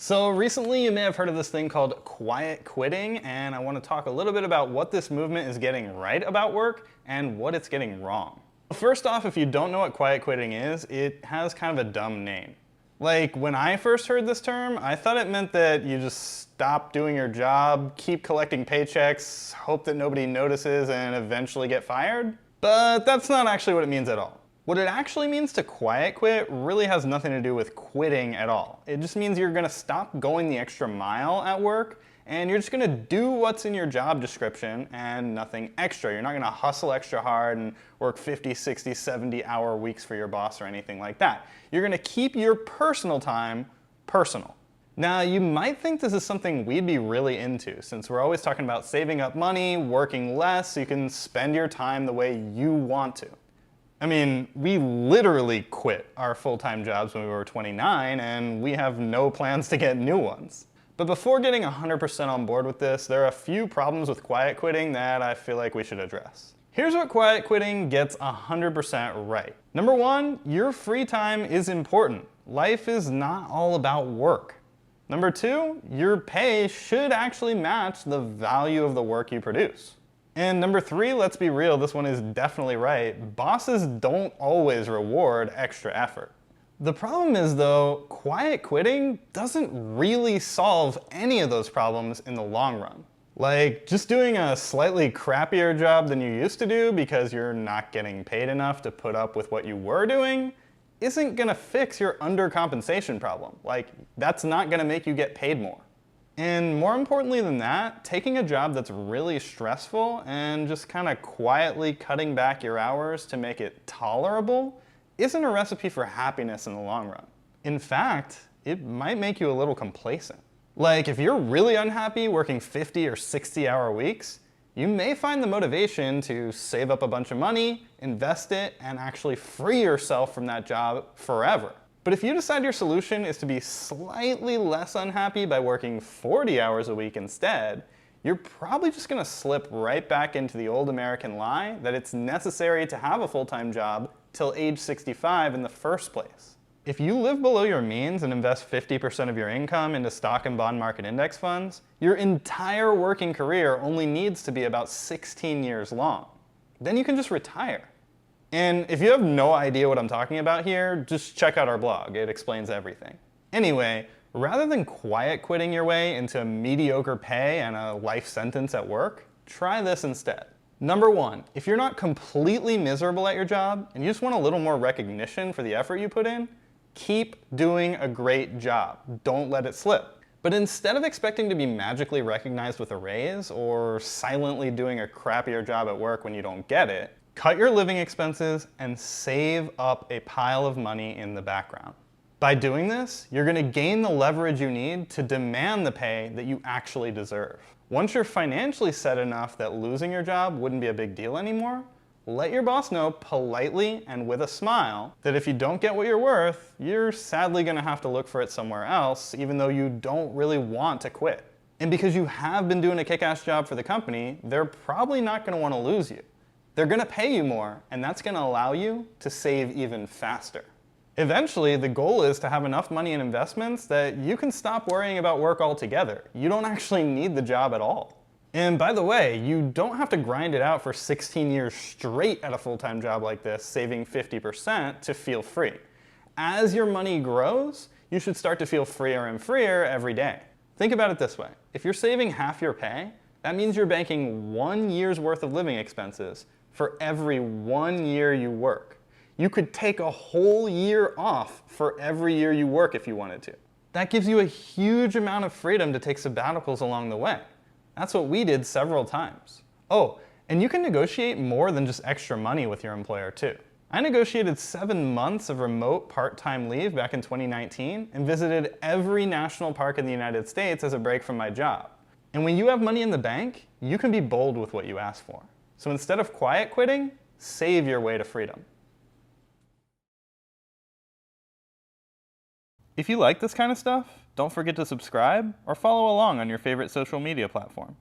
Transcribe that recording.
So recently you may have heard of this thing called quiet quitting, and I want to talk a little bit about what this movement is getting right about work and what it's getting wrong. First off, if you don't know what quiet quitting is, it has kind of a dumb name. Like, when I first heard this term, I thought it meant that you just stop doing your job, keep collecting paychecks, hope that nobody notices, and eventually get fired. But that's not actually what it means at all. What it actually means to quiet quit really has nothing to do with quitting at all. It just means you're gonna stop going the extra mile at work, and you're just gonna do what's in your job description and nothing extra. You're not gonna hustle extra hard and work 50, 60, 70-hour weeks for your boss or anything like that. You're gonna keep your personal time personal. Now, you might think this is something we'd be really into, since we're always talking about saving up money, working less, so you can spend your time the way you want to. I mean, we literally quit our full-time jobs when we were 29, and we have no plans to get new ones. But before getting 100% on board with this, there are a few problems with quiet quitting that I feel like we should address. Here's what quiet quitting gets 100% right. Number one, your free time is important. Life is not all about work. Number two, your pay should actually match the value of the work you produce. And number three, let's be real, this one is definitely right. Bosses don't always reward extra effort. The problem is though, quiet quitting doesn't really solve any of those problems in the long run. Like, just doing a slightly crappier job than you used to do because you're not getting paid enough to put up with what you were doing isn't gonna fix your undercompensation problem. Like, that's not gonna make you get paid more. And more importantly than that, taking a job that's really stressful and just kind of quietly cutting back your hours to make it tolerable isn't a recipe for happiness in the long run. In fact, it might make you a little complacent. Like, if you're really unhappy working 50 or 60-hour weeks, you may find the motivation to save up a bunch of money, invest it, and actually free yourself from that job forever. But if you decide your solution is to be slightly less unhappy by working 40 hours a week instead, you're probably just gonna slip right back into the old American lie that it's necessary to have a full-time job till age 65 in the first place. If you live below your means and invest 50% of your income into stock and bond market index funds, your entire working career only needs to be about 16 years long. Then you can just retire. And if you have no idea what I'm talking about here, just check out our blog. It explains everything. Anyway, rather than quiet quitting your way into mediocre pay and a life sentence at work, try this instead. Number one, if you're not completely miserable at your job and you just want a little more recognition for the effort you put in, keep doing a great job. Don't let it slip. But instead of expecting to be magically recognized with a raise or silently doing a crappier job at work when you don't get it, cut your living expenses and save up a pile of money in the background. By doing this, you're going to gain the leverage you need to demand the pay that you actually deserve. Once you're financially set enough that losing your job wouldn't be a big deal anymore, let your boss know politely and with a smile that if you don't get what you're worth, you're sadly going to have to look for it somewhere else, even though you don't really want to quit. And because you have been doing a kick-ass job for the company, they're probably not going to want to lose you. They're going to pay you more, and that's going to allow you to save even faster. Eventually, the goal is to have enough money in investments that you can stop worrying about work altogether. You don't actually need the job at all. And by the way, you don't have to grind it out for 16 years straight at a full-time job like this, saving 50% to feel free. As your money grows, you should start to feel freer and freer every day. Think about it this way. If you're saving half your pay, that means you're banking 1 year's worth of living expenses for every 1 year you work. You could take a whole year off for every year you work if you wanted to. That gives you a huge amount of freedom to take sabbaticals along the way. That's what we did several times. Oh, and you can negotiate more than just extra money with your employer too. I negotiated 7 months of remote part-time leave back in 2019 and visited every national park in the United States as a break from my job. And when you have money in the bank, you can be bold with what you ask for. So instead of quiet quitting, save your way to freedom. If you like this kind of stuff, don't forget to subscribe or follow along on your favorite social media platform.